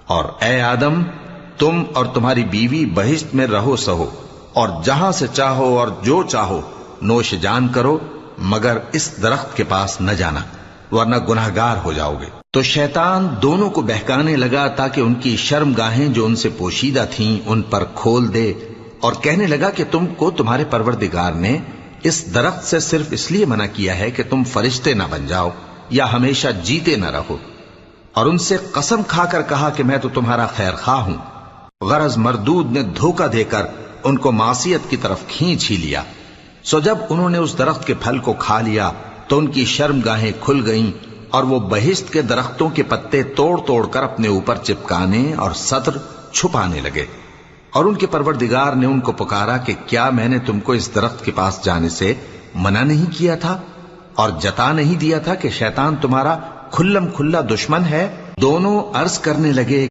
اور اے آدم، تم اور تمہاری بیوی بہشت میں رہو سہو، اور جہاں سے چاہو اور جو چاہو نوش جان کرو، مگر اس درخت کے پاس نہ جانا ورنہ گناہگار ہو جاؤ گے۔ تو شیطان دونوں کو بہکانے لگا تاکہ ان کی شرم گاہیں جو ان سے پوشیدہ تھیں ان پر کھول دے، اور کہنے لگا کہ تم کو تمہارے پروردگار نے اس درخت سے صرف اس لیے منع کیا ہے کہ تم فرشتے نہ بن جاؤ یا ہمیشہ جیتے نہ رہو، اور ان سے قسم کھا کر کہا کہ میں تو تمہارا خیر خواہ ہوں۔ غرض مردود نے دھوکہ دے کر ان کو معصیت کی طرف کھینچ ہی لیا۔ سو جب انہوں نے اس درخت کے پھل کو کھا لیا تو ان کی شرم گاہیں کھل گئیں، اور وہ بہشت کے درختوں کے پتے توڑ توڑ کر اپنے اوپر چپکانے اور سطر چھپانے لگے۔ اور ان کے پروردگار نے ان کو پکارا کہ کیا میں نے تم کو اس درخت کے پاس جانے سے منع نہیں کیا تھا اور جتا نہیں دیا تھا کہ شیطان تمہارا کھلم کھلا دشمن ہے؟ دونوں عرض کرنے لگے